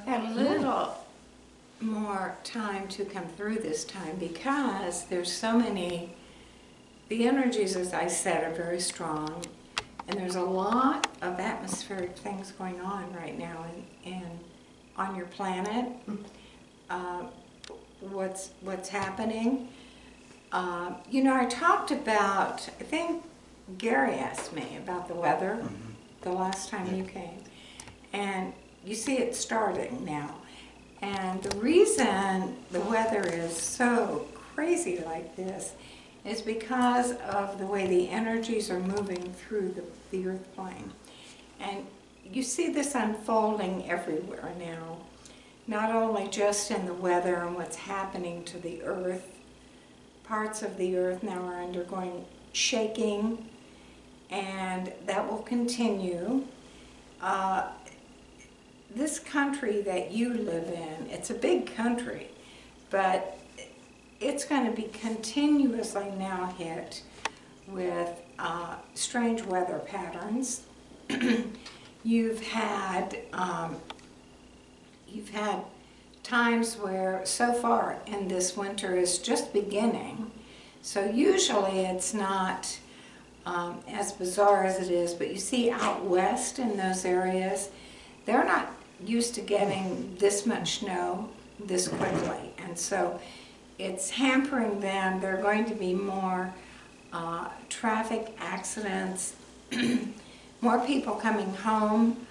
had a little more time to come through this time because there's so many, the energies, as I said, are very strong, and there's a lot of atmospheric things going on right now on your planet. What's happening. You know, I talked about, I think Gary asked me about the weather the last time you came, and you see it starting now. And the reason the weather is so crazy like this is because of the way the energies are moving through the earth plane. And you see this unfolding everywhere now, not only just in the weather and what's happening to the earth. Parts of the earth now are undergoing shaking, and that will continue. This country that you live in, it's a big country, but it's going to be continuously now hit with strange weather patterns. You've had times where so far in this winter is just beginning, so usually it's not as bizarre as it is, but you see out west in those areas, they're not used to getting this much snow this quickly, and so it's hampering them. There are going to be more traffic accidents, more people coming home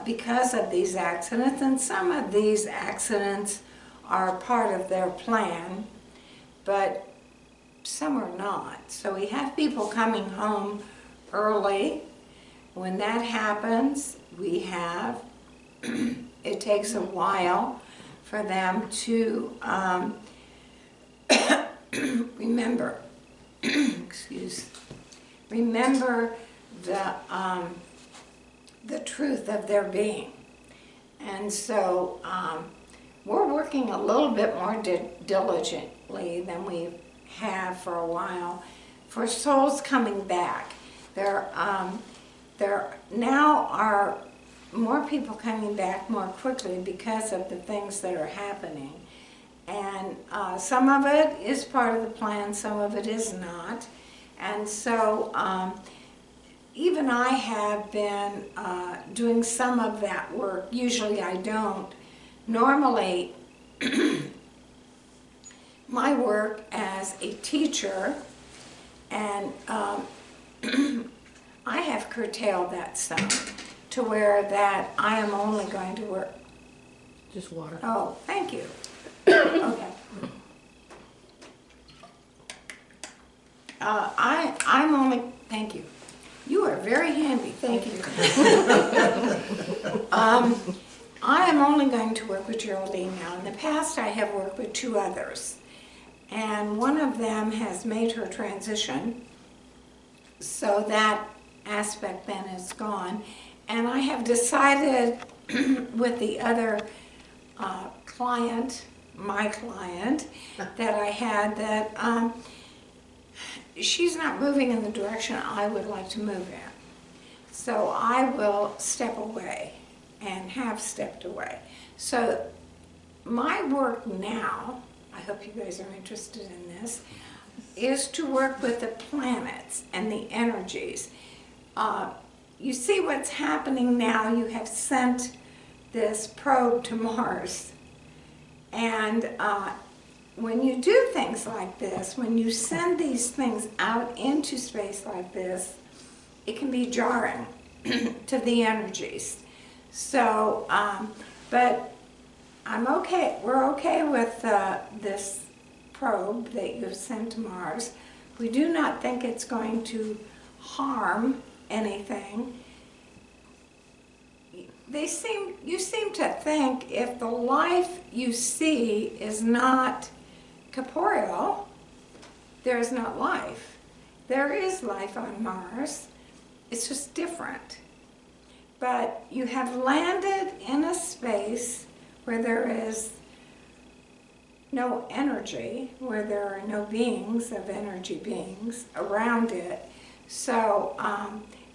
because of these accidents, and some of these accidents are part of their plan, but some are not. So we have people coming home early. When that happens, we have, it takes a while for them to remember, remember the truth of their being. And so we're working a little bit more diligently than we have for a while for souls coming back. There now are more people coming back more quickly because of the things that are happening. And some of it is part of the plan, some of it is not. And so even I have been doing some of that work. Usually I don't. Normally, my work as a teacher, and I have curtailed that some to where that I am only going to work. Just water. Oh, thank you. Okay. I'm only, thank you. You are very handy, thank you. I am only going to work with Geraldine now. In the past I have worked with two others, and one of them has made her transition, so that aspect then is gone. And I have decided with the other client, my client, that I had, that she's not moving in the direction I would like to move in. So I will step away and have stepped away. So my work now, I hope you guys are interested in this, is to work with the planets and the energies. You see what's happening now. You have sent this probe to Mars. And when you do things like this, when you send these things out into space like this, it can be jarring to the energies. So, but I'm okay. We're okay with this probe that you've sent to Mars. We do not think it's going to harm anything. You seem to think if the life you see is not corporeal, there is not life. There is life on Mars. It's just different. But you have landed in a space where there is no energy, where there are no beings of energy beings around it. So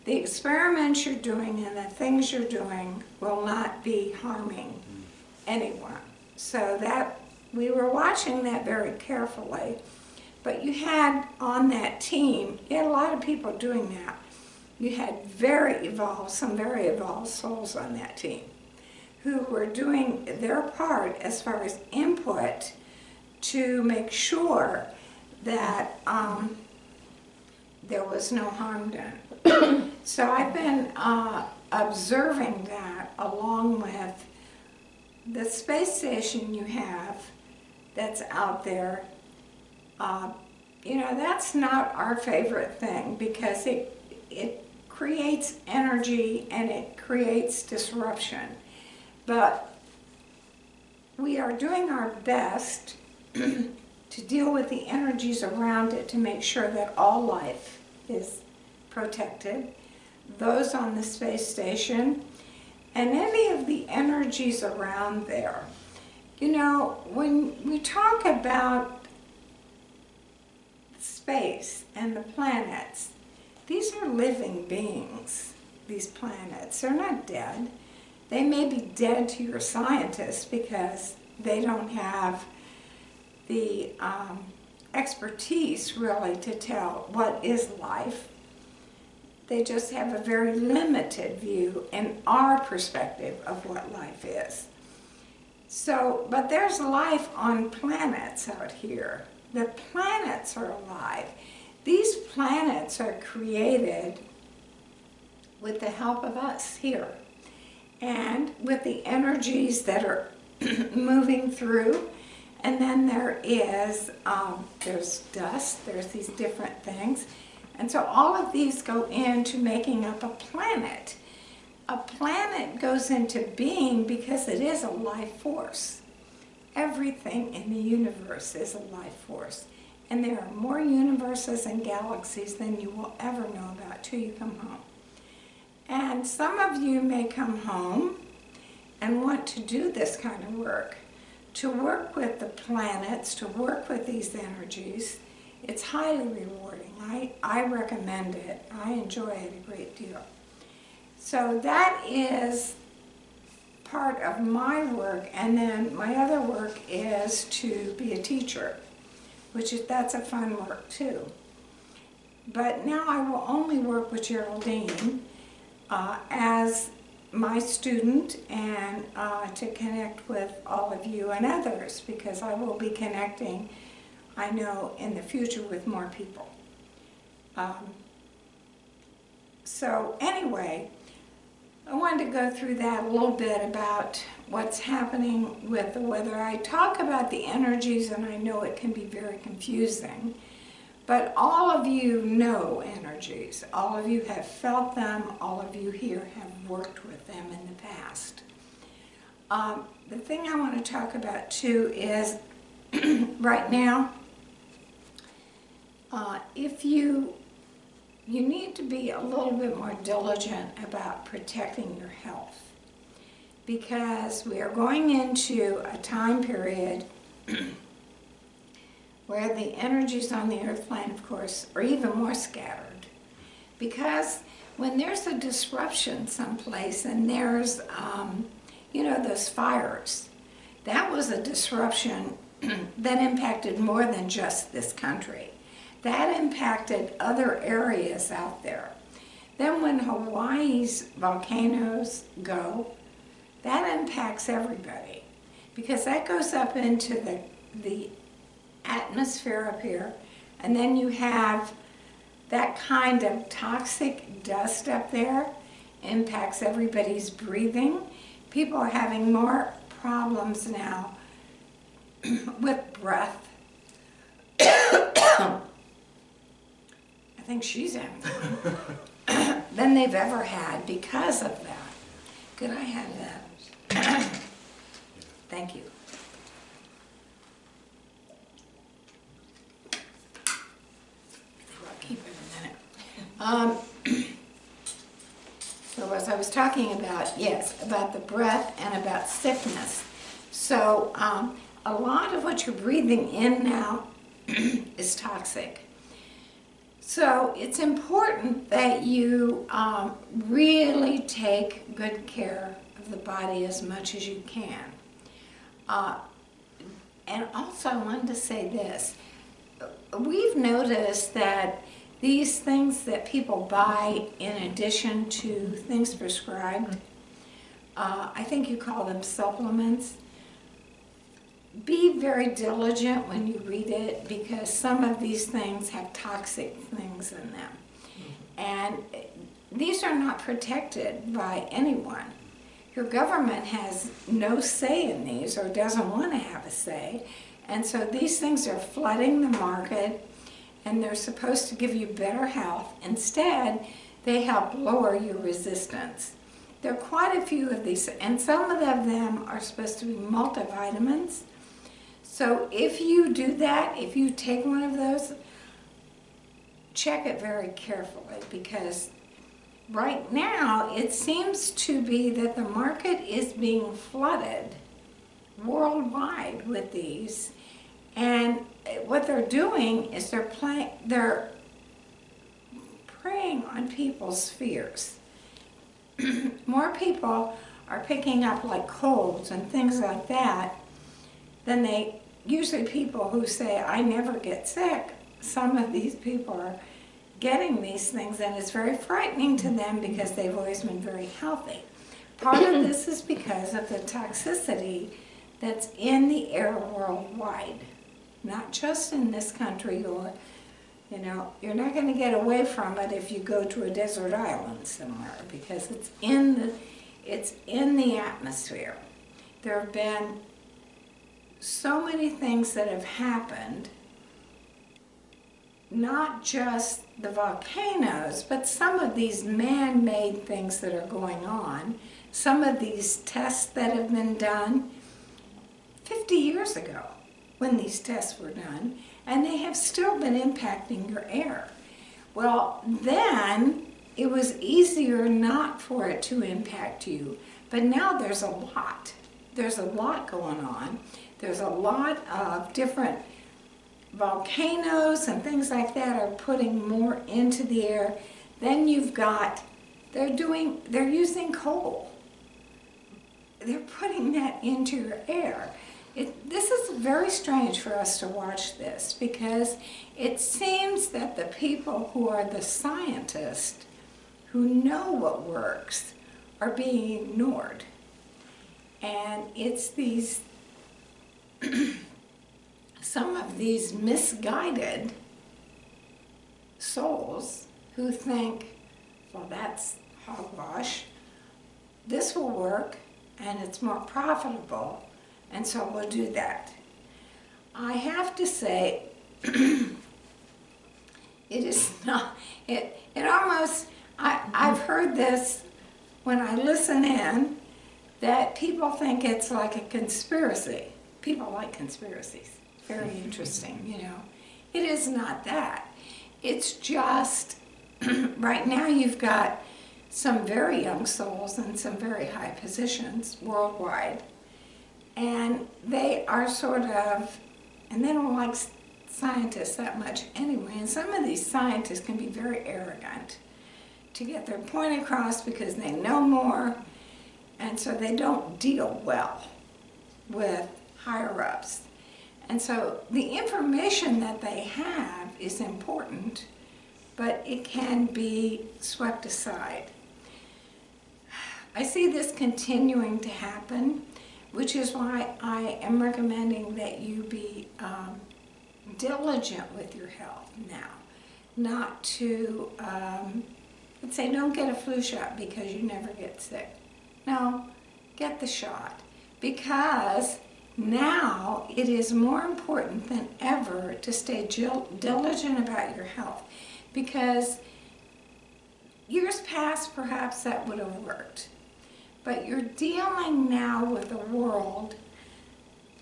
the experiments you're doing and the things you're doing will not be harming anyone. So that we were watching that very carefully. But you had on that team, you had a lot of people doing that. You had some very evolved souls on that team who were doing their part as far as input to make sure that there was no harm done. So I've been observing that along with the space station you have that's out there. You know, that's not our favorite thing because it creates energy and it creates disruption. But we are doing our best to deal with the energies around it to make sure that all life is protected. Those on the space station and any of the energies around there. You know, when we talk about space and the planets, these are living beings, these planets. They're not dead. They may be dead to your scientists because they don't have the expertise really to tell what is life. They just have a very limited view in our perspective of what life is. So, but there's life on planets out here. The planets are alive. These planets are created with the help of us here and with the energies that are moving through. And then there's dust, there's these different things. And so all of these go into making up a planet. A planet goes into being because it is a life force. Everything in the universe is a life force. And there are more universes and galaxies than you will ever know about till you come home. And some of you may come home and want to do this kind of work, to work with the planets, to work with these energies. It's highly rewarding. I recommend it. I enjoy it a great deal. So that is part of my work, and then my other work is to be a teacher, that's a fun work too. But now I will only work with Geraldine as my student and to connect with all of you and others, because I will be connecting, I know, in the future with more people. So anyway, I wanted to go through that a little bit about what's happening with the weather. I talk about the energies, and I know it can be very confusing, but all of you know energies. All of you have felt them. All of you here have worked with them in the past. The thing I want to talk about too is right now, if you need to be a little bit more diligent about protecting your health, because we are going into a time period where the energies on the earth plane, of course, are even more scattered. Because when there's a disruption someplace and there's, those fires, that was a disruption that impacted more than just this country. That impacted other areas out there. Then when Hawaii's volcanoes go, that impacts everybody, because that goes up into the atmosphere up here, and then you have that kind of toxic dust up there, impacts everybody's breathing. People are having more problems now with breath. I think she's having one than they've ever had because of that. Could I have that? Thank you. I'll keep it a minute. So as I was talking about, yes, about the breath and about sickness. So a lot of what you're breathing in now is toxic. So it's important that you really take good care of the body as much as you can. Uh, and also I wanted to say this. We've noticed that these things that people buy in addition to things prescribed, I think you call them supplements. Be very diligent when you read it because some of these things have toxic things in them. And these are not protected by anyone. Your government has no say in these or doesn't want to have a say. And so these things are flooding the market and they're supposed to give you better health. Instead, they help lower your resistance. There are quite a few of these, and some of them are supposed to be multivitamins. So if you do that, if you take one of those, check it very carefully because right now it seems to be that the market is being flooded worldwide with these, and what they're doing is they're preying on people's fears. More people are picking up like colds and things like that than they usually people who say I never get sick. Some of these people are getting these things and it's very frightening to them because they've always been very healthy. Part of this is because of the toxicity that's in the air worldwide, not just in this country or, you know, you're not going to get away from it if you go to a desert island somewhere because it's in the atmosphere. There have been so many things that have happened, not just the volcanoes, but some of these man-made things that are going on, some of these tests that have been done 50 years ago when these tests were done, and they have still been impacting your air. Well, then it was easier not for it to impact you, but now there's a lot. There's a lot going on. There's a lot of different volcanoes and things like that are putting more into the air. Then you've got, they're using coal. They're putting that into your air. This is very strange for us to watch this because it seems that the people who are the scientists who know what works are being ignored. And it's these some of these misguided souls who think, well, that's hogwash. This will work and it's more profitable, and so we'll do that. I have to say, it is not, it almost, I've heard this when I listen in, that people think it's like a conspiracy. People like conspiracies. Very interesting, you know. It is not that. It's just, right now you've got some very young souls in some very high positions worldwide. And they are sort of, and they don't like scientists that much anyway. And some of these scientists can be very arrogant to get their point across because they know more. And so they don't deal well with higher-ups. And so the information that they have is important, but it can be swept aside. I see this continuing to happen, which is why I am recommending that you be diligent with your health now. Not to, let's say, don't get a flu shot because you never get sick. No, get the shot, because now it is more important than ever to stay diligent about your health, because years past perhaps that would have worked, but you're dealing now with a world,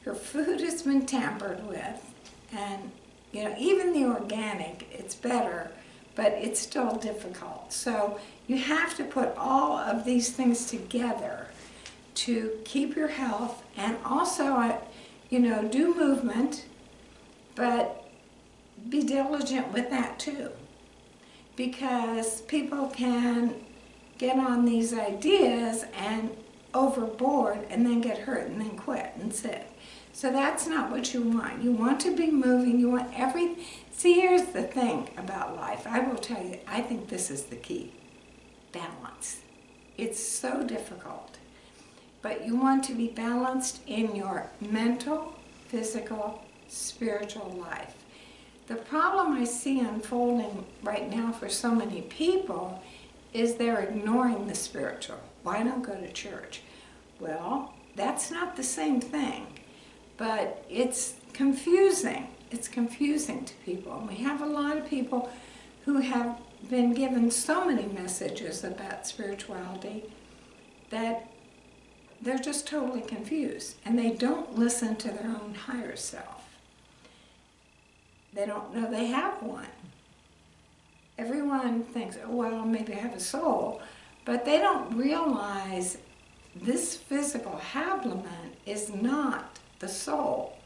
your food has been tampered with, and you know, even the organic, it's better, but it's still difficult. So you have to put all of these things together to keep your health, and also, you know, do movement, but be diligent with that too. Because people can get on these ideas and overboard and then get hurt and then quit and sit. So that's not what you want. You want to be moving. You want everything. See, here's the thing about life. I will tell you, I think this is the key. Balance. It's so difficult. But you want to be balanced in your mental, physical, spiritual life. The problem I see unfolding right now for so many people is they're ignoring the spiritual. Why don't go to church? Well, that's not the same thing, but it's confusing. It's confusing to people. And we have a lot of people who have been given so many messages about spirituality that they're just totally confused, and they don't listen to their own higher self. They don't know they have one. Everyone thinks, oh, well, maybe I have a soul, but they don't realize this physical habiliment is not the soul.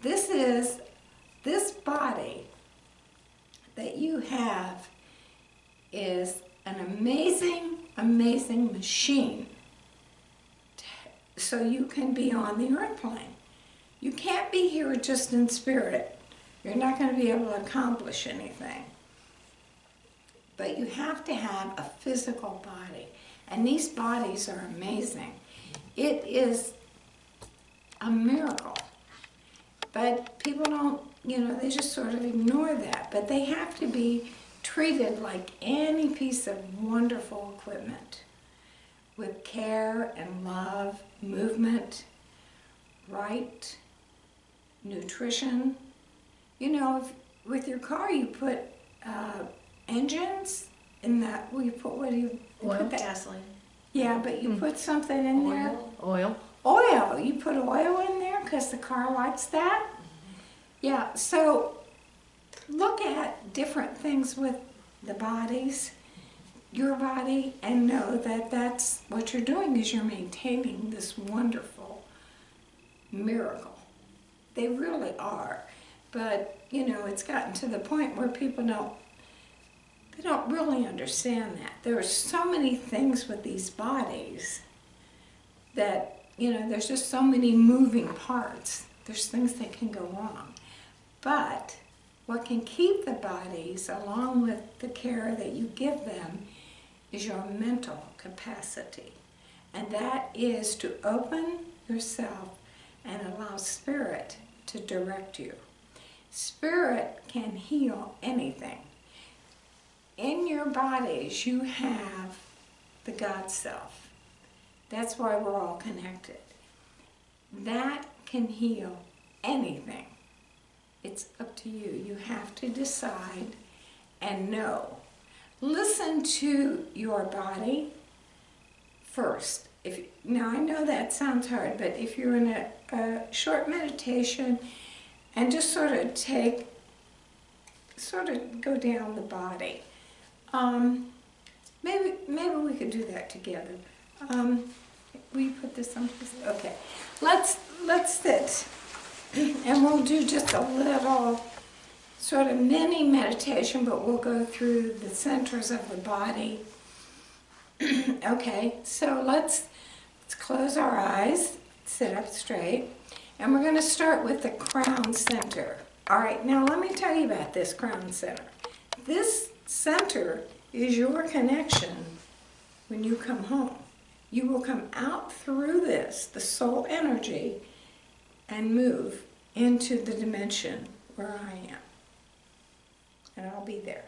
This body that you have is an amazing, amazing machine. So you can be on the airplane. You can't be here just in spirit. You're not going to be able to accomplish anything. But you have to have a physical body. And these bodies are amazing. It is a miracle. But people don't, they just sort of ignore that. But they have to be treated like any piece of wonderful equipment, with care and love, movement, right, nutrition. With your car you put engines in that. Well, you put, what do you Oil? put that? Gasoline. Yeah, but you put something in there. Oil. Oil. You put oil in there because the car likes that. Yeah. So look at different things with the bodies, your body, and know that that's what you're doing, is you're maintaining this wonderful miracle. They really are. But, it's gotten to the point where people don't really understand that. There are so many things with these bodies that, there's just so many moving parts. There's things that can go wrong. But what can keep the bodies, along with the care that you give them, is your mental capacity. And that is to open yourself and allow Spirit to direct you. Spirit can heal anything. In your bodies, you have the God Self. That's why we're all connected. That can heal anything. It's up to you. You have to decide and know. Listen to your body first. Now, I know that sounds hard, but if you're in a short meditation and just sort of go down the body. Maybe we could do that together. Will you put this on? Okay. Let's sit, and we'll do just a little sort of mini meditation, but we'll go through the centers of the body. Okay, so let's close our eyes, sit up straight, and we're going to start with the crown center. All right, now let me tell you about this crown center. This center is your connection when you come home. You will come out through this, the soul energy, and move into the dimension where I am. And I'll be there.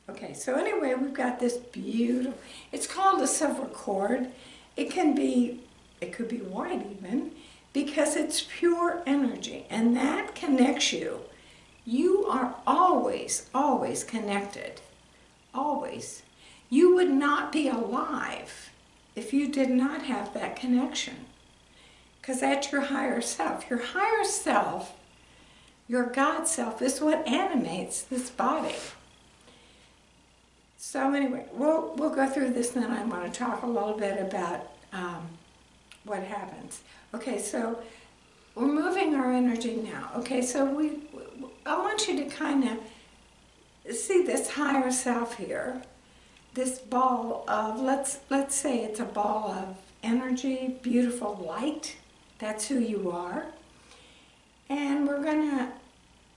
Okay, so anyway, we've got this beautiful, it's called a silver cord. It could be white even, because it's pure energy, and that connects you. You are always, always connected. Always. You would not be alive if you did not have that connection, because that's your higher self. Your higher self, your God self, is what animates this body. So anyway, we'll go through this, and then I want to talk a little bit about what happens. Okay, so we're moving our energy now. Okay, so I want you to kind of see this higher self here, this ball of, let's say it's a ball of energy, beautiful light. That's who you are. And we're going to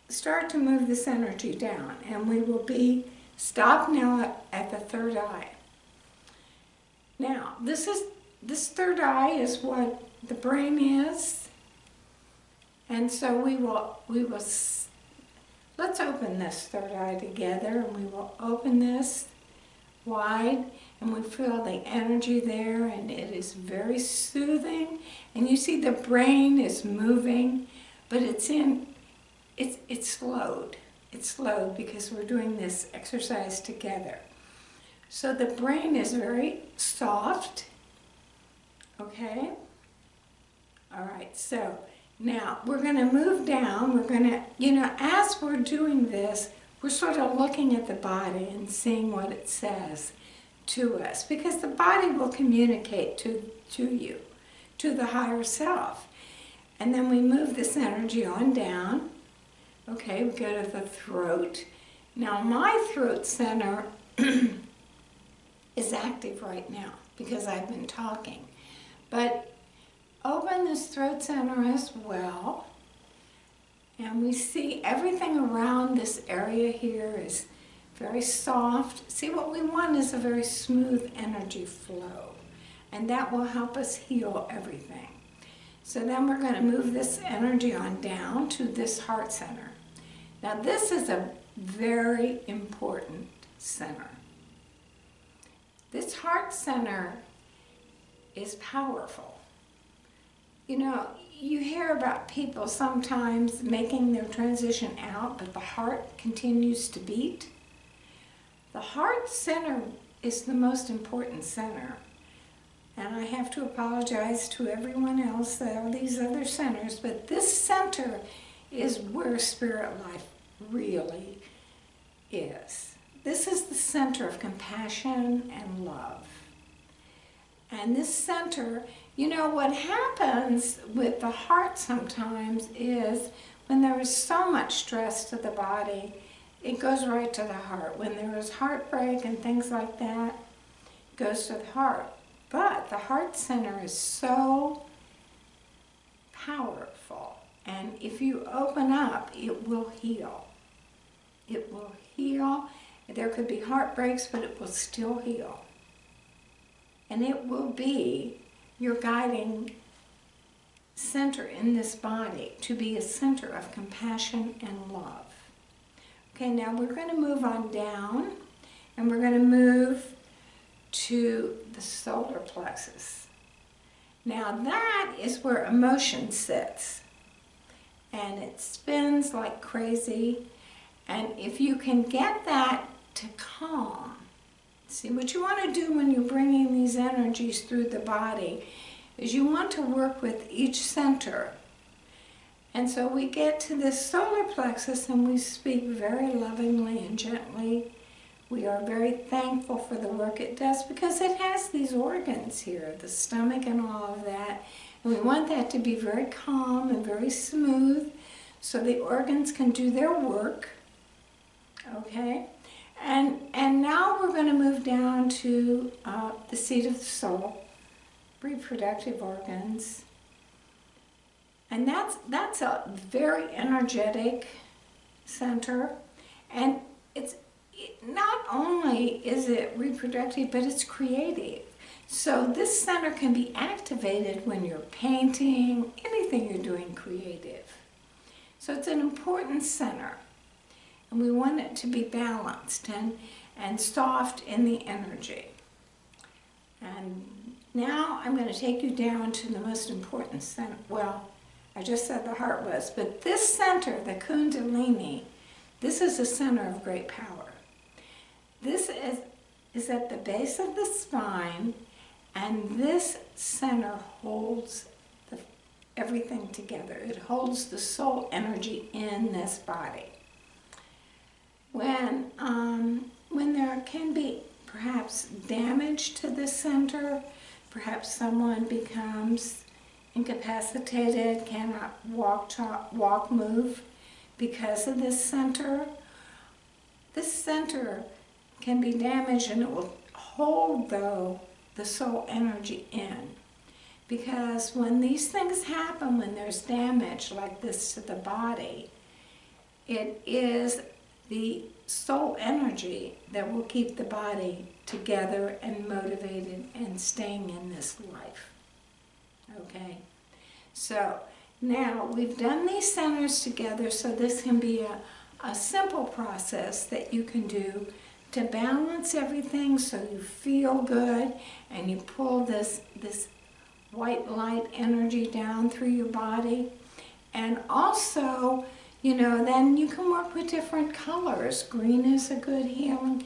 start to move this energy down. And we will be stopped now at the third eye. Now, this third eye is what the brain is. And so let's open this third eye together, and we will open this wide, and we feel the energy there, and it is very soothing. And you see the brain is moving, but it's slowed. It's slowed because we're doing this exercise together. So the brain is very soft, okay? All right, so now we're going to move down. We're going to, as we're doing this, we're sort of looking at the body and seeing what it says to us, because the body will communicate to you, to the higher self. And then we move this energy on down. Okay, we go to the throat. Now my throat center is active right now because I've been talking. But open this throat center as well. And we see everything around this area here is very soft. See, what we want is a very smooth energy flow. And that will help us heal everything. So then we're going to move this energy on down to this heart center. Now this is a very important center. This heart center is powerful. You hear about people sometimes making their transition out, but the heart continues to beat. The heart center is the most important center. And I have to apologize to everyone else, there are these other centers, but this center is where spirit life really is. This is the center of compassion and love. And this center, what happens with the heart sometimes is when there is so much stress to the body, it goes right to the heart. When there is heartbreak and things like that, it goes to the heart. But the heart center is so powerful. And if you open up, it will heal. It will heal. There could be heartbreaks, but it will still heal. And it will be your guiding center in this body to be a center of compassion and love. Okay, now we're going to move on down, and we're going to move to the solar plexus. Now that is where emotion sits, and it spins like crazy. And if you can get that to calm, see, what you want to do when you're bringing these energies through the body is you want to work with each center. And so we get to this solar plexus and we speak very lovingly and gently. We are very thankful for the work it does because it has these organs here, the stomach and all of that. And we want that to be very calm and very smooth so the organs can do their work. Okay? And now we're going to move down to the seat of the soul, reproductive organs. And that's a very energetic center. And not only is it reproductive, but it's creative. So this center can be activated when you're painting, anything you're doing creative. So it's an important center. And we want it to be balanced and soft in the energy. And now I'm going to take you down to the most important center. Well, I just said the heart was, but this center, the Kundalini, this is a center of great power. This is at the base of the spine, and this center holds everything together. It holds the soul energy in this body. When there can be perhaps damage to this center, perhaps someone becomes incapacitated, cannot walk, move because of this center. This center can be damaged and it will hold, though, the soul energy in. Because when these things happen, when there's damage like this to the body, it is the soul energy that will keep the body together and motivated and staying in this life. Okay? So now we've done these centers together, so this can be a simple process that you can do to balance everything so you feel good and you pull this white light energy down through your body. And also, you know, then you can work with different colors. Green is a good healing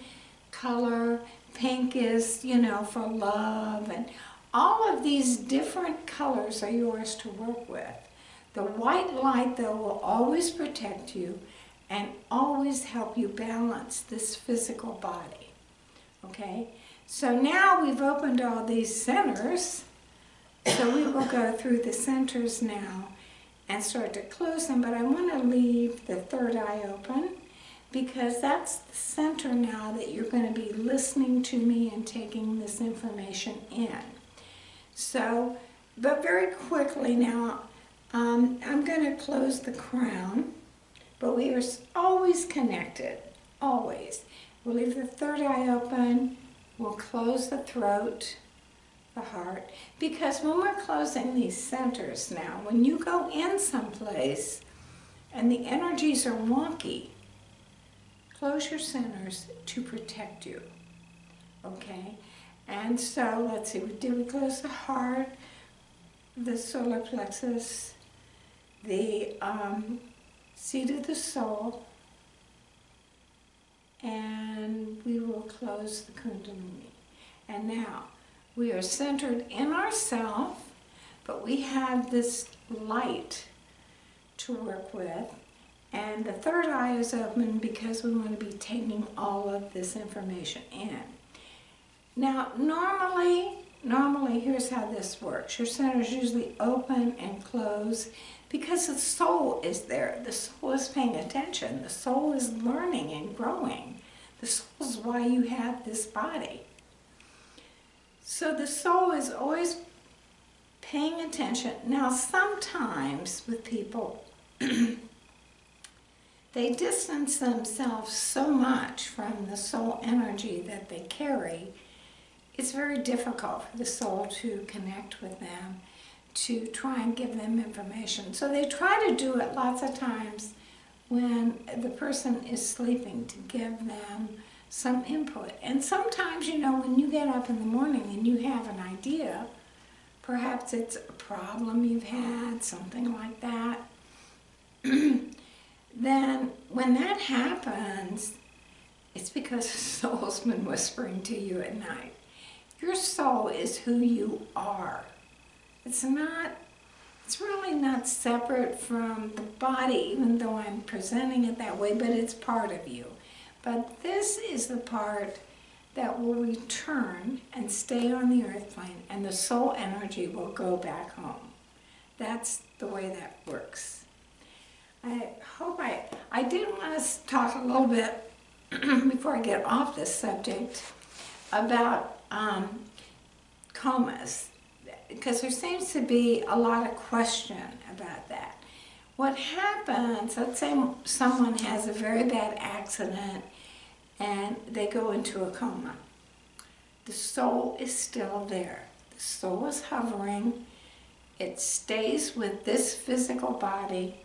color. Pink is, you know, for love. And all of these different colors are yours to work with. The white light, though, will always protect you and always help you balance this physical body. Okay? So now we've opened all these centers. So we will go through the centers now and start to close them, but I want to leave the third eye open because that's the center now that you're going to be listening to me and taking this information in. So, but very quickly now, I'm going to close the crown, but we are always connected, always. We'll leave the third eye open, we'll close the throat, the heart, because when we're closing these centers now, when you go in someplace and the energies are wonky, close your centers to protect you, okay? And so, let's see, did we close the heart, the solar plexus, the seat of the soul, and we will close the kundalini. And now, we are centered in ourselves, but we have this light to work with. And the third eye is open because we want to be taking all of this information in. Now, normally, here's how this works. Your center is usually open and closed because the soul is there. The soul is paying attention. The soul is learning and growing. The soul is why you have this body. So the soul is always paying attention. Now, sometimes with people, they distance themselves so much from the soul energy that they carry, it's very difficult for the soul to connect with them, to try and give them information. So they try to do it lots of times when the person is sleeping to give them some input. And sometimes, you know, when you get up in the morning and you have an idea, perhaps it's a problem you've had, something like that, then when that happens, it's because the soul's been whispering to you at night. Your soul is who you are. It's really not separate from the body, even though I'm presenting it that way, but it's part of you. But this is the part that will return and stay on the earth plane, and the soul energy will go back home. That's the way that works. I hope I did want to talk a little bit before I get off this subject about comas, because there seems to be a lot of question about that. What happens, let's say someone has a very bad accident and they go into a coma. The soul is still there. The soul is hovering. It stays with this physical body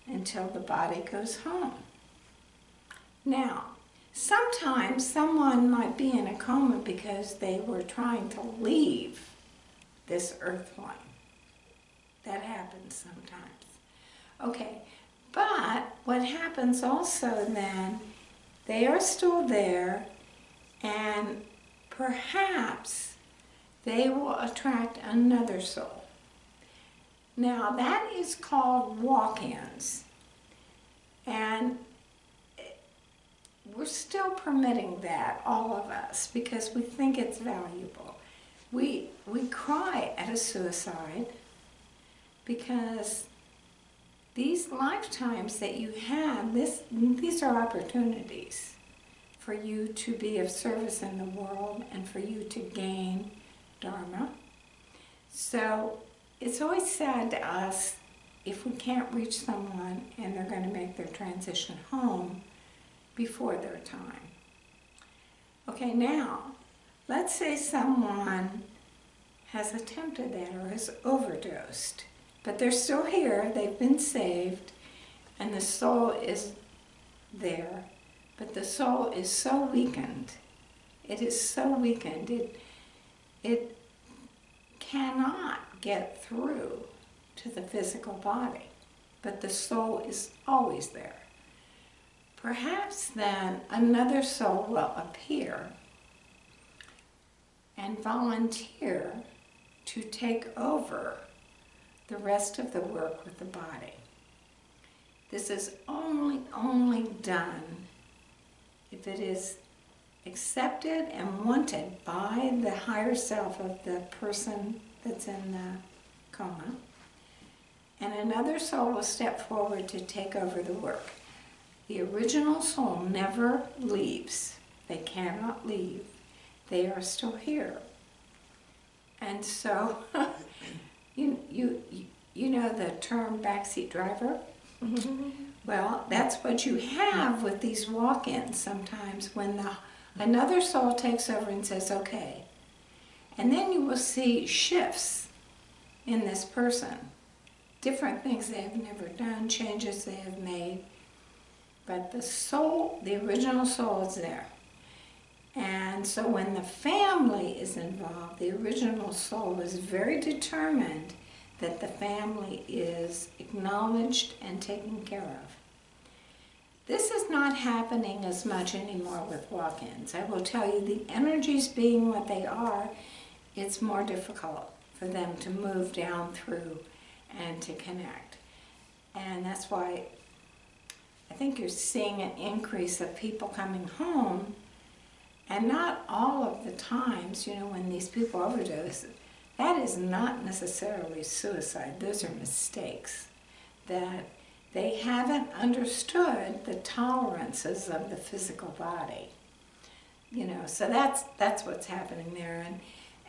until the body goes home. Now, sometimes someone might be in a coma because they were trying to leave this earth plane. That happens sometimes. Okay, but what happens also then, they are still there, and perhaps they will attract another soul. Now that is called walk-ins, and we're still permitting that, all of us, because we think it's valuable. We cry at a suicide because these lifetimes that you have, these are opportunities for you to be of service in the world and for you to gain Dharma. So it's always sad to us if we can't reach someone and they're going to make their transition home before their time. Okay, now, let's say someone has attempted that or has overdosed, but they're still here, they've been saved, and the soul is there, but the soul is so weakened. It is so weakened. It cannot get through to the physical body, but the soul is always there. Perhaps then another soul will appear and volunteer to take over the rest of the work with the body. This is only done if it is accepted and wanted by the higher self of the person that's in the coma. And another soul will step forward to take over the work. The original soul never leaves. They cannot leave. They are still here. And so, you know the term backseat driver? Well, that's what you have with these walk-ins sometimes when another soul takes over and says, okay. And then you will see shifts in this person. Different things they have never done, changes they have made. But the soul, the original soul is there. And so when the family is involved, the original soul is very determined that the family is acknowledged and taken care of. This is not happening as much anymore with walk-ins. I will tell you, the energies being what they are, it's more difficult for them to move down through and to connect. And that's why I think you're seeing an increase of people coming home, and not all of the times, when these people overdose, that is not necessarily suicide. Those are mistakes that they haven't understood the tolerances of the physical body. So that's what's happening there,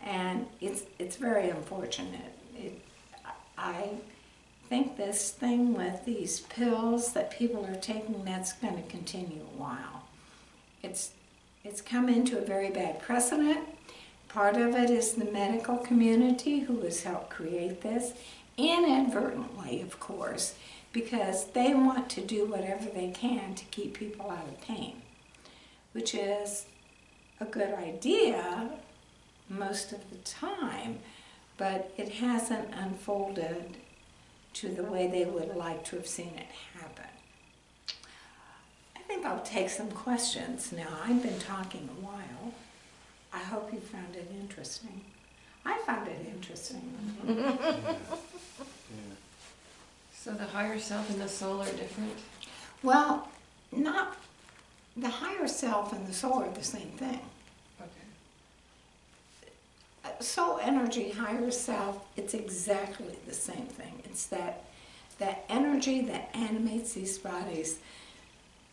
and it's very unfortunate. I think this thing with these pills that people are taking, that's going to continue a while. It's come into a very bad precedent. Part of it is the medical community who has helped create this, inadvertently, of course, because they want to do whatever they can to keep people out of pain, which is a good idea most of the time, but it hasn't unfolded to the way they would like to have seen it happen. I think I'll take some questions now. I've been talking a while. I hope you found it interesting. I found it interesting. So the higher self and the soul are different? Well, not the higher self and the soul are the same thing. Okay. Soul energy, higher self, it's exactly the same thing. It's that energy that animates these bodies.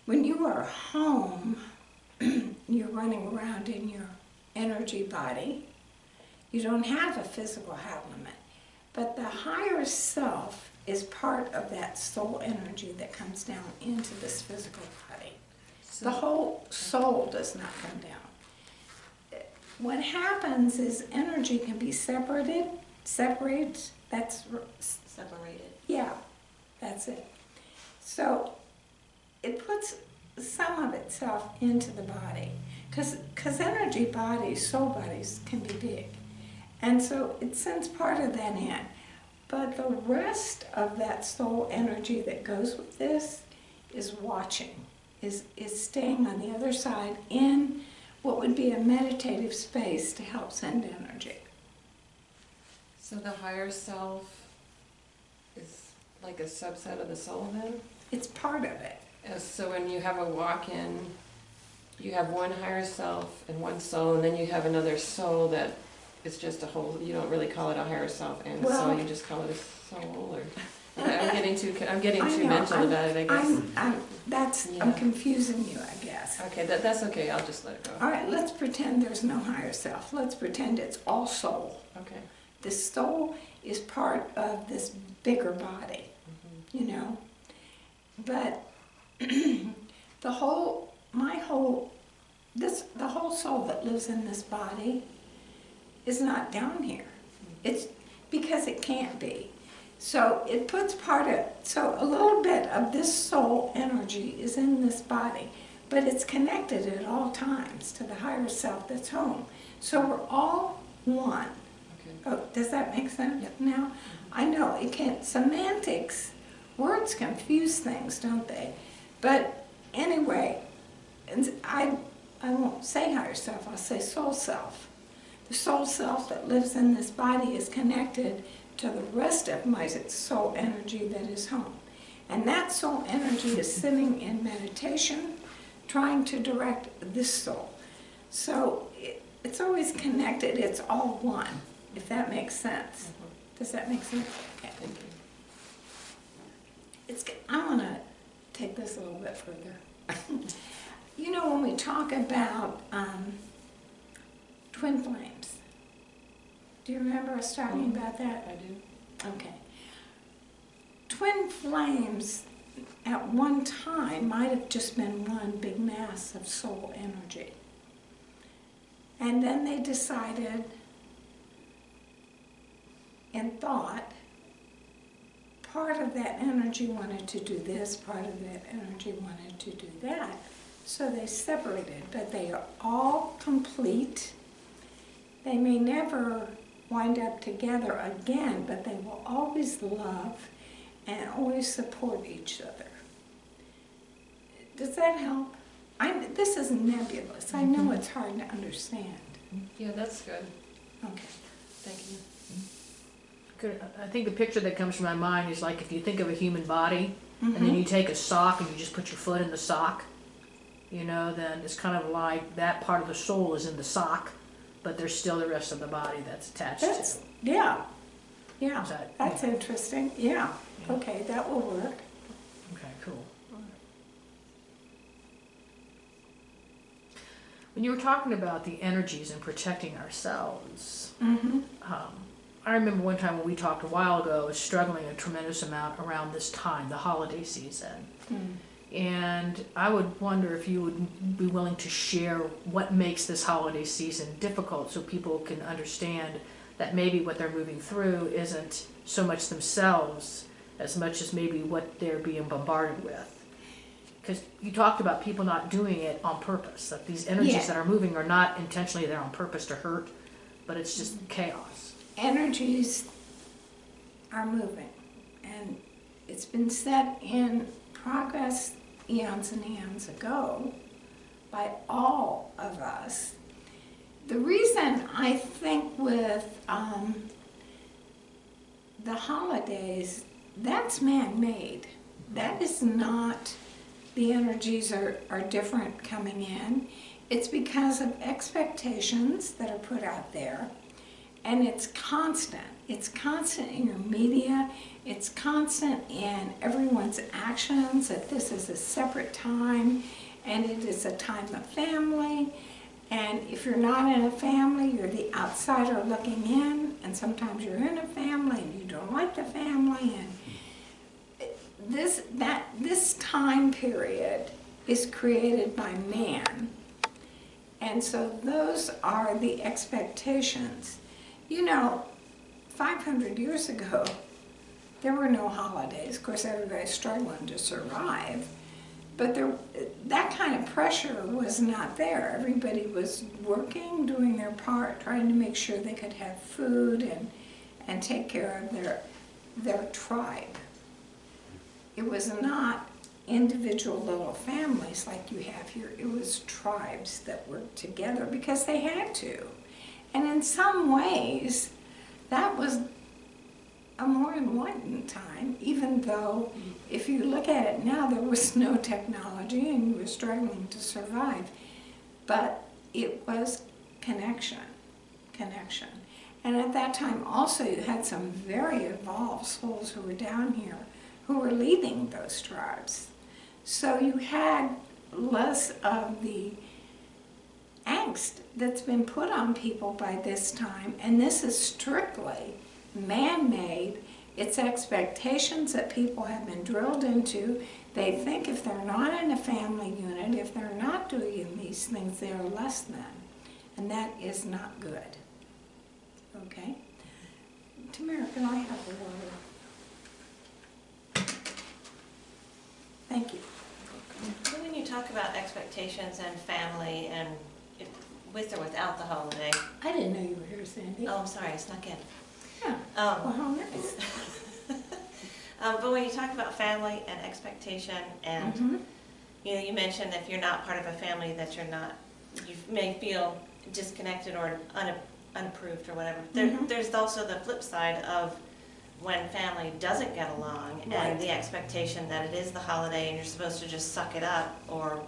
When you are home, you're running around in your energy body. You don't have a physical element. But the higher self is part of that soul energy that comes down into this physical body. The whole soul does not come down. What happens is energy can be separated, that's Separated. yeah, that's it. So it puts some of itself into the body, because energy bodies, soul bodies can be big. And so it sends part of that in. But the rest of that soul energy that goes with this is watching, is staying on the other side in what would be a meditative space to help send energy. So the higher self is like a subset of the soul then? It's part of it. So when you have a walk-in, you have one higher self and one soul, and then you have another soul that is just a whole, you don't really call it a higher self and a soul, you just call it a soul, or... I'm getting too mental about it, I guess. I'm confusing you, I guess. Okay, that's okay, I'll just let it go. All right, let's pretend there's no higher self. Let's pretend it's all soul. Okay. The soul is part of this bigger body, you know. But the whole soul that lives in this body is not down here. It's because it can't be. So it puts so a little bit of this soul energy is in this body, but it's connected at all times to the higher self that's home. So we're all one. Okay. Oh, does that make sense? Yep. Now? I know it can't, semantics, words confuse things, don't they? But anyway, and I won't say higher self, I'll say soul self. The soul self that lives in this body is connected to the rest of my soul energy that is home. And that soul energy is sitting in meditation, trying to direct this soul. So it's always connected, it's all one, if that makes sense. Does that make sense? Okay. Thank you. I want to take this a little bit further. You know, when we talk about twin flames, do you remember us talking about that? I do. Okay. Twin flames at one time might have just been one big mass of soul energy. And then they decided in thought, part of that energy wanted to do this, part of that energy wanted to do that. So they separated, but they are all complete. They may never wind up together again, but they will always love and always support each other. Does that help? This is nebulous. I know it's hard to understand. Yeah, that's good. Okay. Thank you. I think the picture that comes to my mind is like if you think of a human body, and then Mm-hmm. you take a sock and you just put your foot in the sock, you know, then it's kind of like that part of the soul is in the sock, but there's still the rest of the body that's attached to it. Yeah. Is that- That's yeah. interesting. Yeah. Yeah. Okay, that will work. Okay, cool. When you were talking about the energies and protecting ourselves, Mm-hmm. I remember one time when we talked a while ago, I was struggling a tremendous amount around this time, the holiday season. And I would wonder if you would be willing to share what makes this holiday season difficult so people can understand that maybe what they're moving through isn't so much themselves as much as maybe what they're being bombarded with. Because you talked about people not doing it on purpose, that these energies Yeah. that are moving are not intentionally there on purpose to hurt, but it's just chaos. Energies are moving, and it's been set in progress eons and eons ago by all of us. The reason I think with the holidays, that's man-made. That is not, the energies are different coming in. It's because of expectations that are put out there. And it's constant. It's constant in your media. It's constant in everyone's actions, that this is a separate time and it is a time of family. And if you're not in a family, you're the outsider looking in. And sometimes you're in a family and you don't like the family. And this time period is created by man. And so those are the expectations. You know, 500 years ago, there were no holidays. Of course, everybody's struggling to survive. But that kind of pressure was not there. Everybody was working, doing their part, trying to make sure they could have food and take care of their tribe. It was not individual little families like you have here. It was tribes that worked together because they had to. And in some ways, that was a more enlightened time, even though if you look at it now, there was no technology and you were struggling to survive. But it was connection. And at that time also you had some very evolved souls who were down here who were leading those tribes. So you had less of the angst that's been put on people by this time, and this is strictly man-made. It's expectations that people have been drilled into. They think if they're not in a family unit, if they're not doing these things, they are less than. And that is not good. Okay? Tamara, can I have a water? Thank you. So when you talk about expectations and family and with or without the holiday, I didn't know you were here, Sandy. oh, I'm sorry, I snuck in. Yeah. Well, how nice. But when you talk about family and expectation and, Mhm. you mentioned if you're not part of a family that you may feel disconnected or unapproved or whatever. Mhm. There's also the flip side of when family doesn't get along Right. and the expectation that it is the holiday and you're supposed to just suck it up or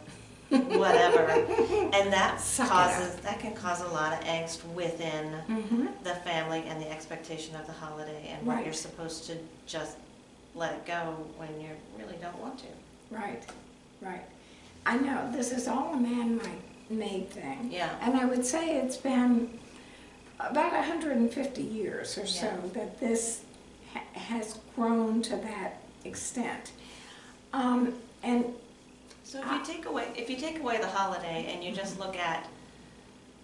whatever. And that can cause a lot of angst within Mhm. the family and the expectation of the holiday and what Right. you're supposed to just let it go when you really don't want to. Right, right. I know, this is all a man-made thing. Yeah. And I would say it's been about 150 years or so Yeah. that this has grown to that extent. And So if you take away the holiday and you just look at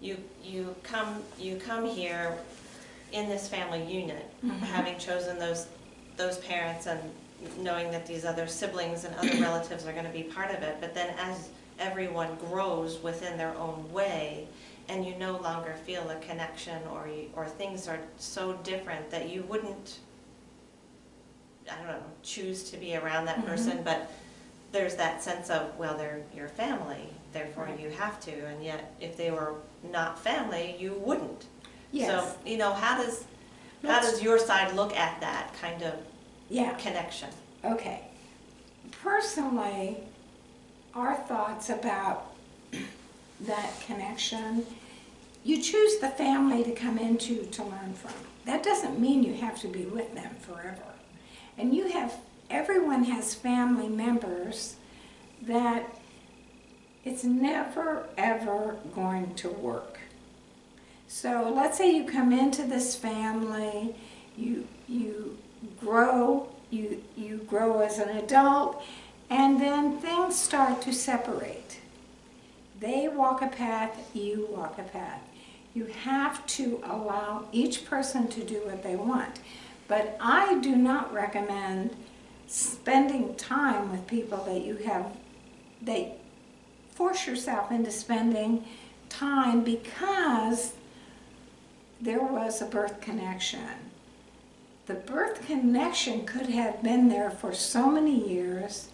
you come here in this family unit, Mhm. having chosen those parents and knowing that these other siblings and other relatives are going to be part of it, but then as everyone grows within their own way and you no longer feel a connection or things are so different that you wouldn't, I don't know, choose to be around that Mhm. person, but there's that sense of, well, they're your family, therefore Right. you have to, and yet if they were not family, you wouldn't. yes, So, how does your side look at that kind of yeah, connection? okay. Personally, our thoughts about that connection, you choose the family to come into to learn from. That doesn't mean you have to be with them forever. And everyone has family members that it's never ever going to work. So let's say you come into this family, you grow, you grow as an adult, and then things start to separate. They walk a path, you walk a path. You have to allow each person to do what they want. But I do not recommend spending time with people that force yourself into spending time because there was a birth connection. The birth connection could have been there for so many years,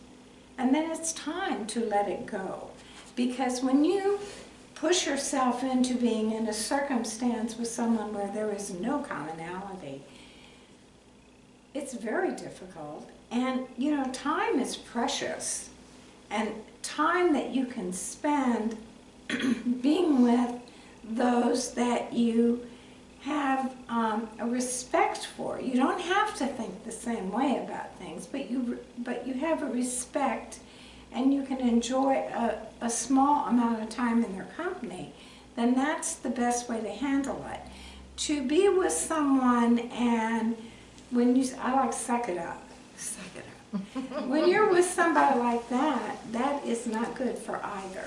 and then it's time to let it go. Because when you push yourself into being in a circumstance with someone where there is no commonality, it's very difficult. And, time is precious. And time that you can spend being with those that you have a respect for. You don't have to think the same way about things, but you have a respect and you can enjoy a small amount of time in their company, then that's the best way to handle it. To be with someone and I like suck it up. Suck it up. When you're with somebody like that, that is not good for either.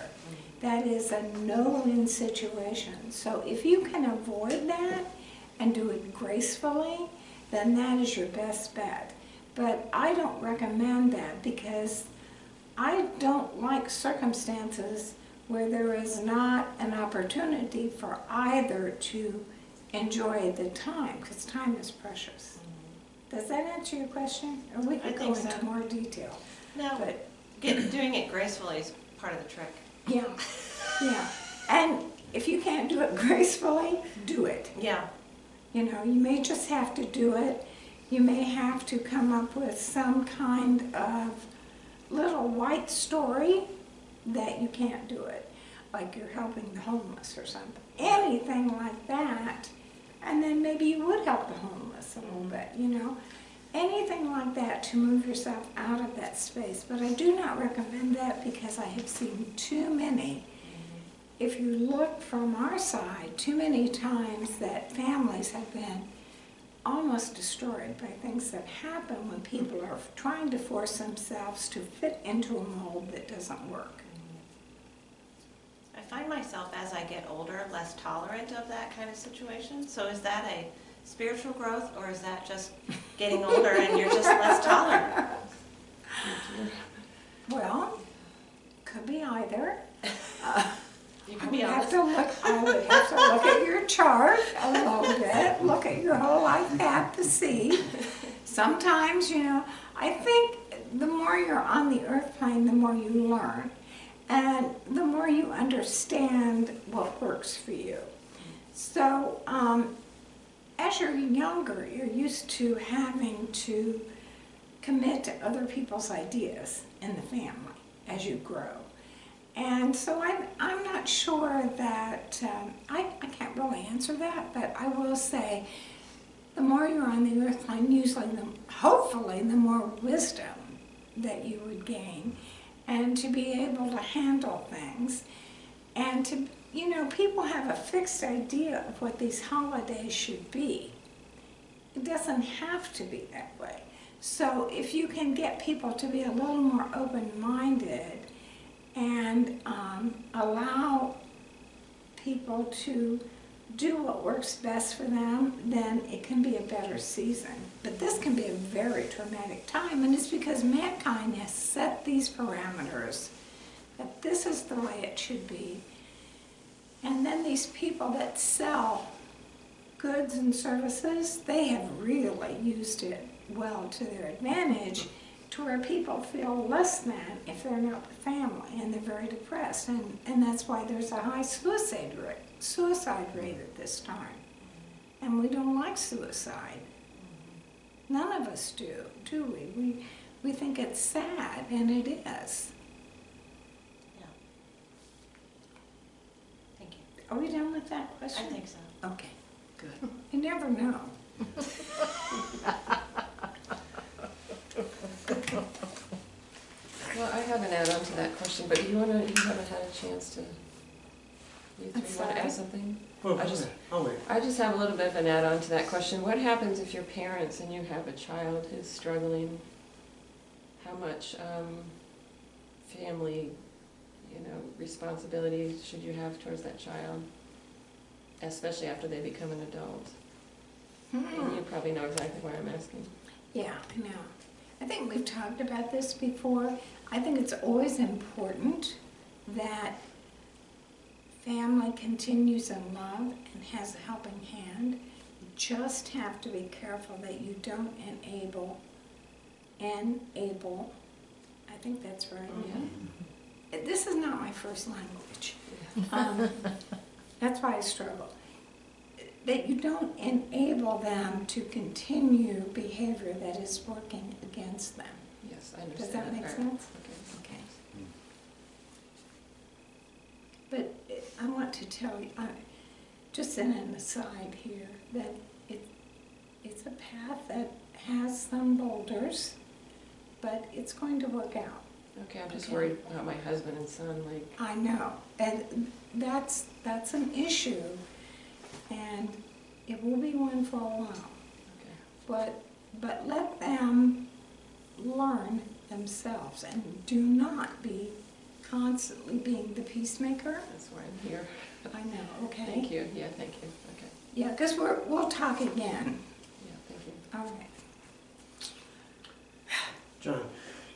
That is a no-win situation. So if you can avoid that and do it gracefully, then that is your best bet. But I don't recommend that because I don't like circumstances where there is not an opportunity for either to enjoy the time, because time is precious. Does that answer your question? Or we could go think so. into more detail. No, But doing it gracefully is part of the trick. yeah, yeah. And if you can't do it gracefully, do it. Yeah. You may just have to do it. You may have to come up with some kind of little white story that you can't do it. Like you're helping the homeless or something. Anything like that. And then maybe you would help the homeless a little bit, Anything like that to move yourself out of that space. But I do not recommend that because I have seen too many if you look from our side, too many times that families have been almost destroyed by things that happen when people are trying to force themselves to fit into a mold that doesn't work. I find myself, as I get older, less tolerant of that kind of situation. So is that a spiritual growth, or is that just getting older and you're just less tolerant? Well, could be either. You I can would be have honest. to look, I would have to look at your chart a little bit, look at your whole life path to see. Sometimes, you know, I think the more you're on the earth plane, the more you learn. And the more you understand what works for you. So, as you're younger, you're used to having to commit to other people's ideas in the family as you grow. And so I'm not sure that, I can't really answer that, but I will say the more you're on the earth plane, usually, hopefully, the more wisdom that you would gain, and to be able to handle things, and to, you know, people have a fixed idea of what these holidays should be. It doesn't have to be that way. So if you can get people to be a little more open-minded and allow people to do what works best for them, then it can be a better season. But this can be a very traumatic time, and it's because mankind has set these parameters, that this is the way it should be. And then these people that sell goods and services, they have really used it well to their advantage, to where people feel less than if they're not with family, and they're very depressed. And that's why there's a high suicide rate at this time. And we don't like suicide. None of us do we? We think it's sad, and it is. Yeah. Thank you. Are we done with that I question? think so. Okay, good. You never know. Well, I have an add-on to that question, but you haven't had a chance to, you I'm three want sorry? to add something? Oh, I just- I'll wait. I just have a little bit of an add-on to that question. What happens if you're parents and you have a child who's struggling? How much family, responsibility should you have towards that child? Especially after they become an adult. And you probably know exactly why I'm asking. Yeah, I know. I think we've talked about this before. I think it's always important that family continues in love and has a helping hand. You just have to be careful that you don't enable, I think that's right. Yeah. This is not my first language. That's why I struggle. That you don't enable them to continue behavior that is working against them. Yes, I Does understand that make part. sense? Okay. Okay. But I want to tell you, just in an aside here, that it's a path that has some boulders, but it's going to work out. Okay, I'm just Okay. worried about my husband and son, like, I know, and that's an issue, and it will be one for a while. okay. But let them learn themselves, and do not be constantly being the peacemaker. That's why I'm here. I know, okay? Thank you, yeah, thank you, okay. Yeah, because we'll talk again. Yeah, thank you. All right. John,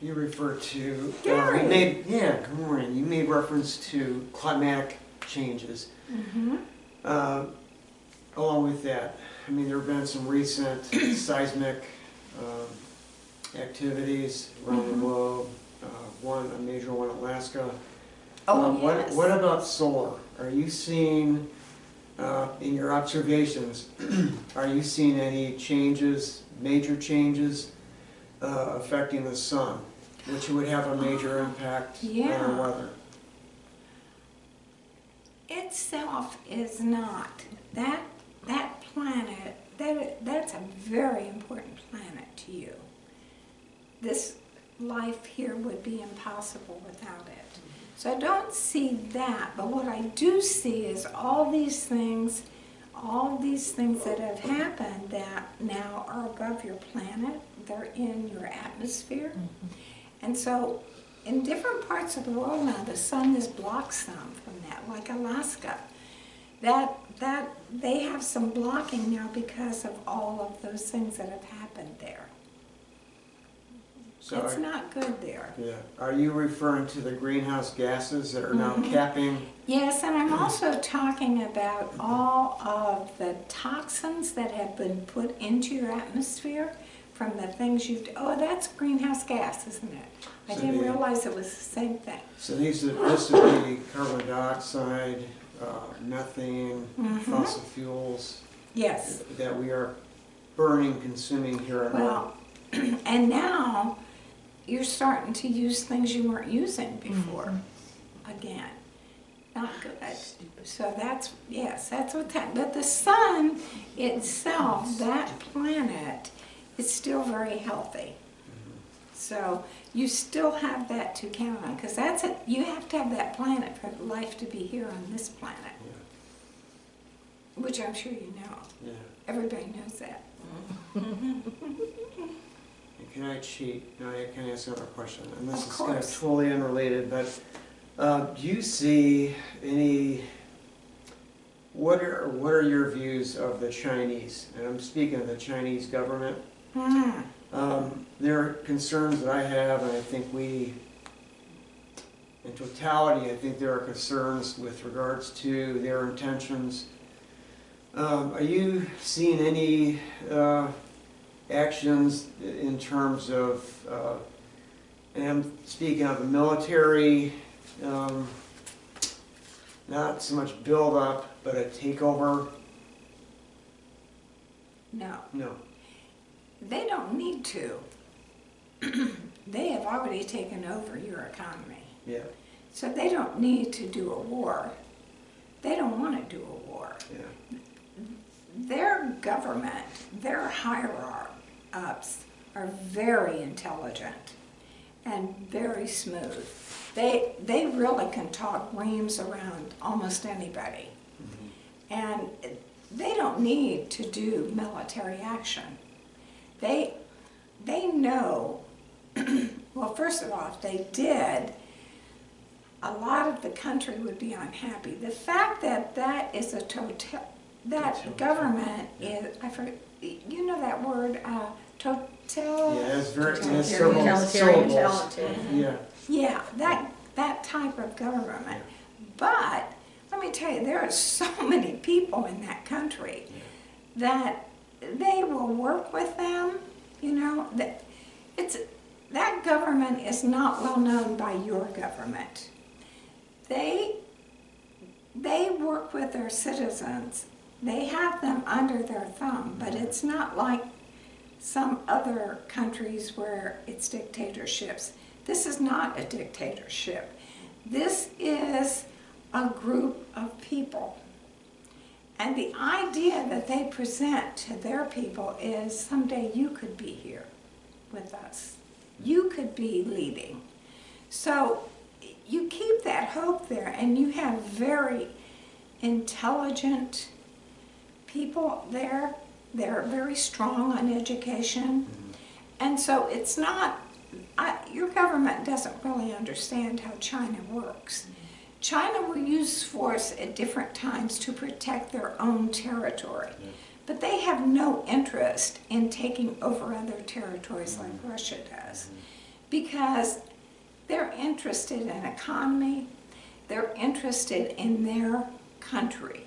you referred to, Gary. good morning. You made reference to climatic changes. Mm-hmm. Along with that, I mean, there have been some recent seismic activities around the globe. A major one in Alaska. Yes. What about solar? Are you seeing, in your observations, are you seeing any changes, major changes, affecting the sun, which would have a major impact on Yeah. our weather? Itself is not. That planet, that's a very important planet to you. This life here would be impossible without it. So I don't see that, but what I do see is all these things that have happened that now are above your planet, they're in your atmosphere. And so in different parts of the world now, the sun has blocked some from that, like Alaska. That they have some blocking now because of all of those things that have happened there. So It's not good there. yeah. Are you referring to the greenhouse gases that are now capping? Yes, and I'm also talking about all of the toxins that have been put into your atmosphere from the things you've, oh, that's greenhouse gas, isn't it? I So didn't the- realize it was the same thing. So this would be carbon dioxide, methane, fossil fuels Yes, that we are burning, consuming here on Earth. well, and now you're starting to use things you weren't using before again. Not good. So that's, yes, that's what's happening. But the sun itself, that planet, is still very healthy. So you still have that to count on, because that's it. You have to have that planet for life to be here on this planet, which I'm sure you know. Yeah. Everybody knows that. And can I cheat? No, I can ask another question. And this Of is kind of course. totally unrelated, but do you see any, what are your views of the Chinese? And I'm speaking of the Chinese government. There are concerns that I have, and I think we, in totality, I think there are concerns with regards to their intentions. Are you seeing any actions in terms of, and I'm speaking of the military, not so much build up, but a takeover? No, No. they don't need to. They have already taken over your economy. Yeah, So they don't need to do a war. They don't want to do a war. yeah. Their government, their higher ups are very intelligent and very smooth. They really can talk reams around almost anybody. And they don't need to do military action. They know, well, first of all, if they did, a lot of the country would be unhappy. The fact that that is a that government is, I forget, you know that word, Yeah, it's very, it's Totalitarian. several Totalitarian. syllables. Yeah. Yeah, that type of government. But let me tell you, there are so many people in that country that they will work with them. You know, that government is not well known by your government. They work with their citizens. They have them under their thumb, but it's not like some other countries where it's dictatorships. This is not a dictatorship. This is a group of people. And the idea that they present to their people is someday you could be here with us. You could be leading. So you keep that hope there, and you have very intelligent people there. They're very strong on education. And so it's not, your government doesn't really understand how China works. China will use force at different times to protect their own territory. But they have no interest in taking over other territories like Russia does. Because they're interested in economy, they're interested in their country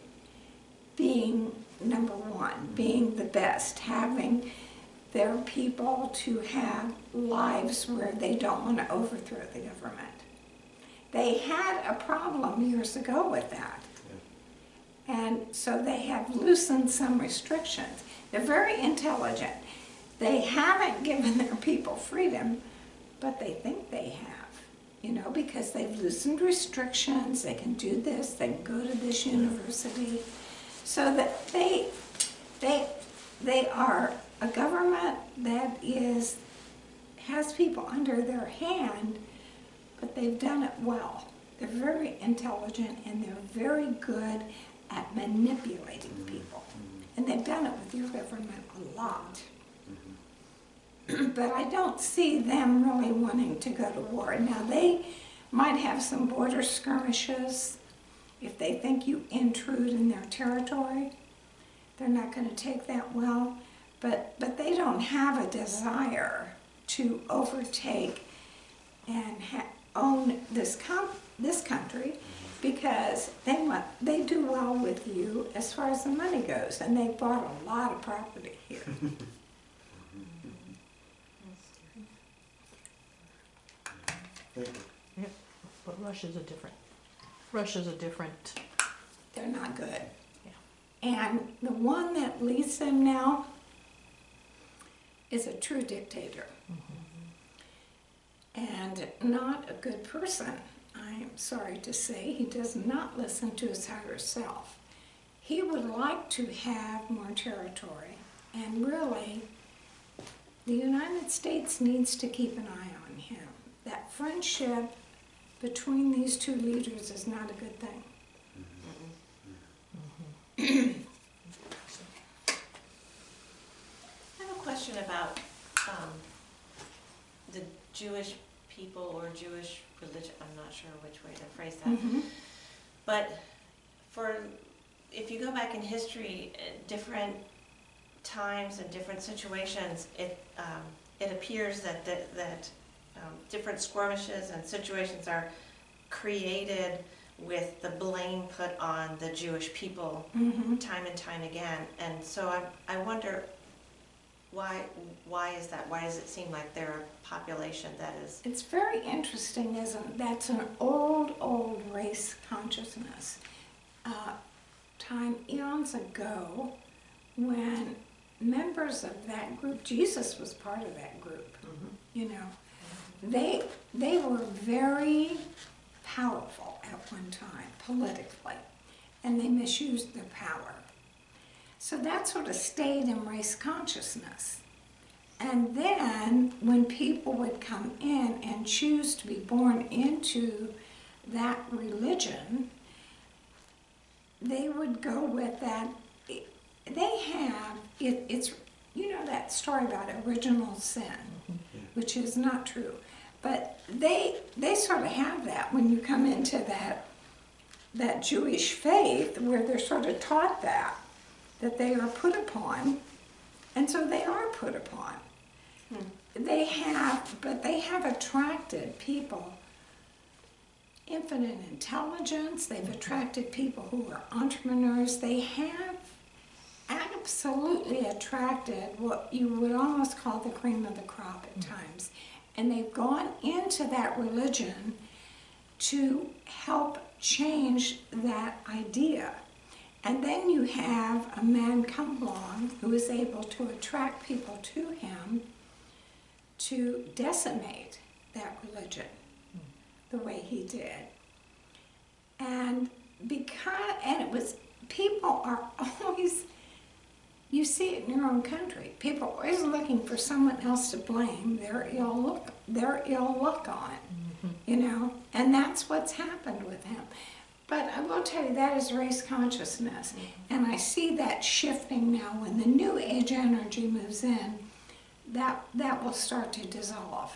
being number one, being the best, having their people to have lives where they don't want to overthrow the government. They had a problem years ago with that. And so they have loosened some restrictions. They're very intelligent. They haven't given their people freedom, but they think they have, you know, because they've loosened restrictions. They can do this, they can go to this university. So that they are a government that has people under their hand, but they've done it well. They're very intelligent and they're very good at manipulating people. And they've done it with your government a lot. But I don't see them really wanting to go to war. Now, they might have some border skirmishes if they think you intrude in their territory. They're not going to take that well. But they don't have a desire to overtake and own this country, because they do well with you as far as the money goes, and they bought a lot of property here. Thank you. Yeah, but Russia's a different. They're not good. Yeah. And the one that leads them now is a true dictator. And not a good person. I am sorry to say, he does not listen to his higher self. He would like to have more territory, and really, the United States needs to keep an eye on him. That friendship between these two leaders is not a good thing. I have a question about the Jewish people or Jewish religion. I'm not sure which way to phrase that. But if you go back in history, at different times and different situations, it appears that different skirmishes and situations are created with the blame put on the Jewish people time and time again. And so I wonder, why is that? Why does it seem like they're a population that is... It's very interesting, isn't it? That's an old race consciousness. Time eons ago, when members of that group, Jesus was part of that group, you know, they were very powerful at one time, politically, and they misused their power. So that sort of stayed in race consciousness. And then when people would come in and choose to be born into that religion, they would go with that. They have, it's, you know that story about original sin, which is not true. But they sort of have that when you come into that Jewish faith, where they're sort of taught that they are put upon, and so they are put upon. They have attracted people, infinite intelligence. They've attracted people who are entrepreneurs. They have absolutely attracted what you would almost call the cream of the crop at times. And they've gone into that religion to help change that idea. And then you have a man come along who is able to attract people to him to decimate that religion the way he did. And people are always, you see it in your own country, people are always looking for someone else to blame their ill luck on, you know, and that's what's happened with him. But I will tell you, that is race consciousness, and I see that shifting now. When the new age energy moves in, that will start to dissolve.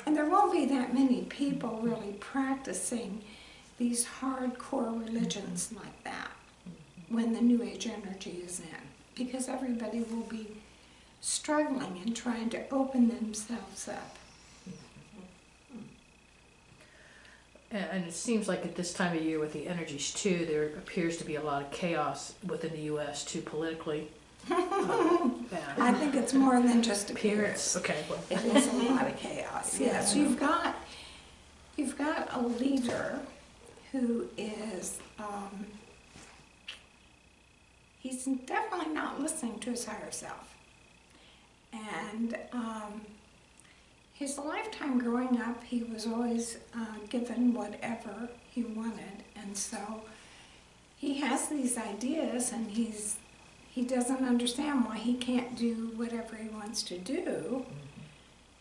And there won't be that many people really practicing these hardcore religions like that when the new age energy is in, because everybody will be struggling and trying to open themselves up. And it seems like at this time of year with the energies too, there appears to be a lot of chaos within the U.S. too politically. I think it's more than just appearance. Okay. Well. It is a lot of chaos. Yes, you've got a leader who is he's definitely not listening to his higher self, and his lifetime growing up, he was always given whatever he wanted, and so he has these ideas, and he doesn't understand why he can't do whatever he wants to do.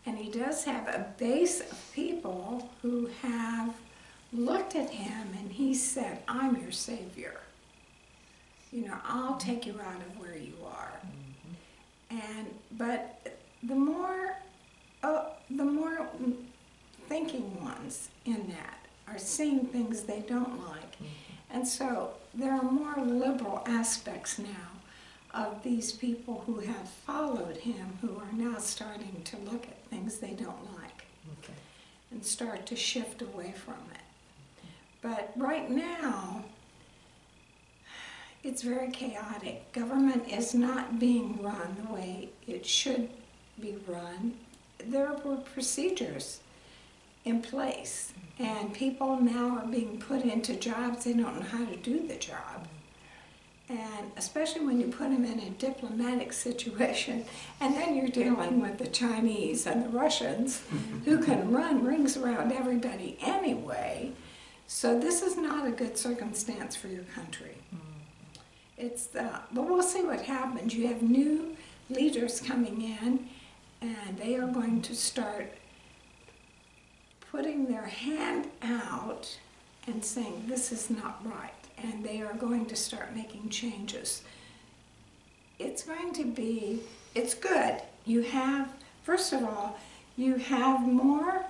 And he does have a base of people who have looked at him and he said, "I'm your savior. You know, I'll take you out of where you are." But the more thinking ones in that are seeing things they don't like. And so there are more liberal aspects now of these people who have followed him, who are now starting to look at things they don't like and start to shift away from it. But right now, it's very chaotic. Government is not being run the way it should be run. There were procedures in place, and people now are being put into jobs they don't know how to do the job. And especially when you put them in a diplomatic situation, and then you're dealing with the Chinese and the Russians who can run rings around everybody anyway. So this is not a good circumstance for your country. But we'll see what happens. You have new leaders coming in, and they are going to start putting their hand out and saying this is not right, and they are going to start making changes. It's good. First of all, you have more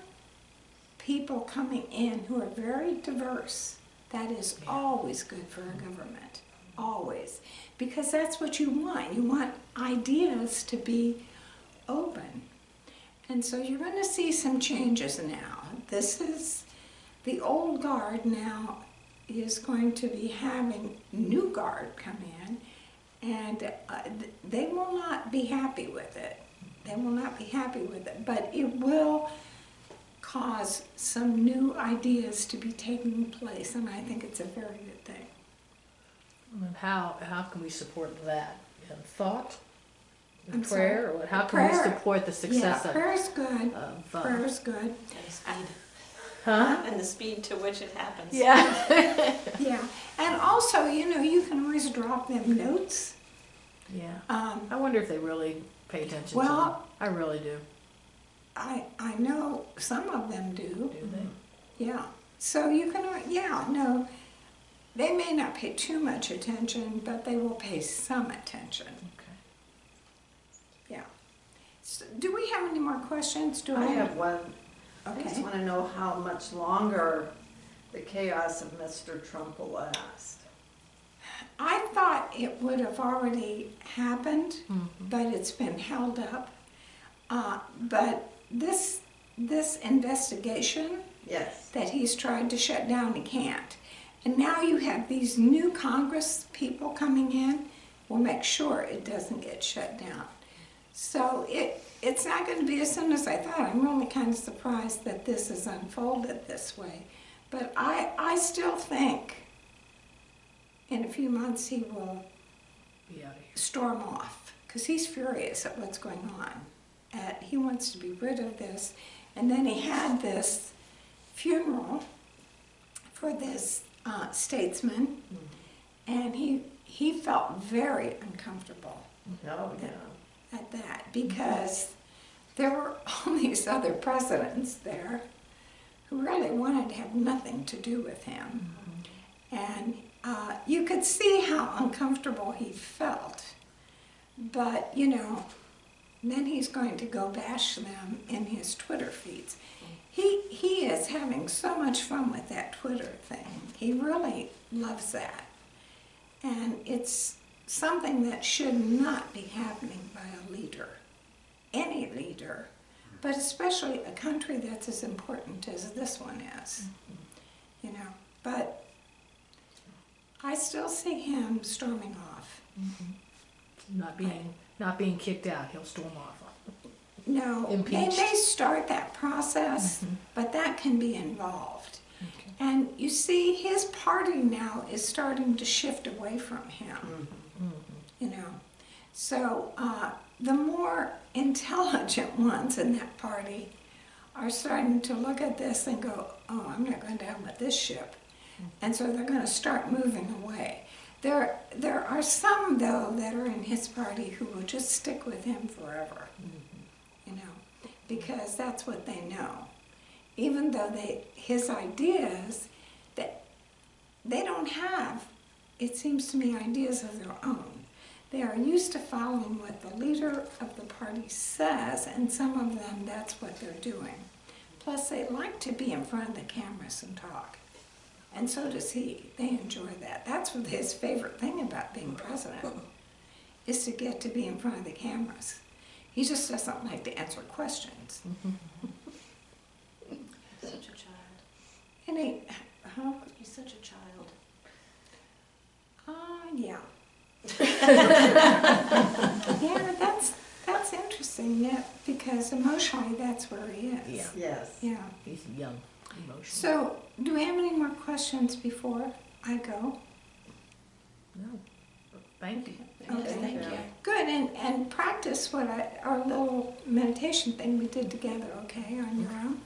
people coming in who are very diverse. That is always good for a government, always, because that's what you want. You want ideas to be open. And so you're going to see some changes now. This is the old guard now is going to be having new guard come in, and they will not be happy with it. They will not be happy with it, but it will cause some new ideas to be taking place, and I think it's a very good thing. And how can we support that? In thought? In I'm prayer? sorry? Or how can we Prayer. support the success Yeah, of prayer's good. of Prayer's good. And the speed, Huh? and the speed to which it happens. Yeah. Yeah, and also, you can always drop them notes. Yeah. Um, I wonder if they really pay attention to Well- them. I really do. I know some of them do. Do they? Yeah. So you can, no, they may not pay too much attention, but they will pay some attention. Okay. Yeah. So, do we have any more questions? I have one. I just Okay. want to know how much longer the chaos of Mr. Trump will last. I thought it would have already happened, but it's been held up. But this investigation Yes. that he's tried to shut down, he can't. And now you have these new Congress people coming in, will make sure it doesn't get shut down. So it's not going to be as soon as I thought. I'm really kind of surprised that this has unfolded this way. But I still think in a few months he will Be out of here. storm off, because he's furious at what's going on. He wants to be rid of this. And then he had this funeral for this statesman, and he felt very uncomfortable Oh, yeah. at that, because there were all these other presidents there who really wanted to have nothing to do with him. And you could see how uncomfortable he felt. But, then he's going to go bash them in his Twitter feeds. He is having so much fun with that Twitter thing. He really loves that. And it's something that should not be happening by a leader, any leader, but especially a country that's as important as this one is. But I still see him storming off. Not being kicked out, he'll storm off. No, Impeached. they may start that process, but that can be involved. Okay. And you see, his party now is starting to shift away from him. So the more intelligent ones in that party are starting to look at this and go, "Oh, I'm not going down with this ship," and so they're going to start moving away. There are some, though, that are in his party who will just stick with him forever, because that's what they know. even though his ideas, that they don't have, it seems to me, ideas of their own. They are used to following what the leader of the party says, and some of them, that's what they're doing. Plus, they like to be in front of the cameras and talk. And so does he. They enjoy that. That's what his favorite thing about being president, is to get to be in front of the cameras. He just doesn't like to answer questions. Such a child. And He's such a child. yeah. Yeah, that's interesting, yeah, because emotionally that's where he is. Yeah. Yes. Yeah. He's young, emotional. So, do we have any more questions before I go? No, thank you. Okay. Thank you. Good, and practice our little meditation thing we did together, okay, on your own?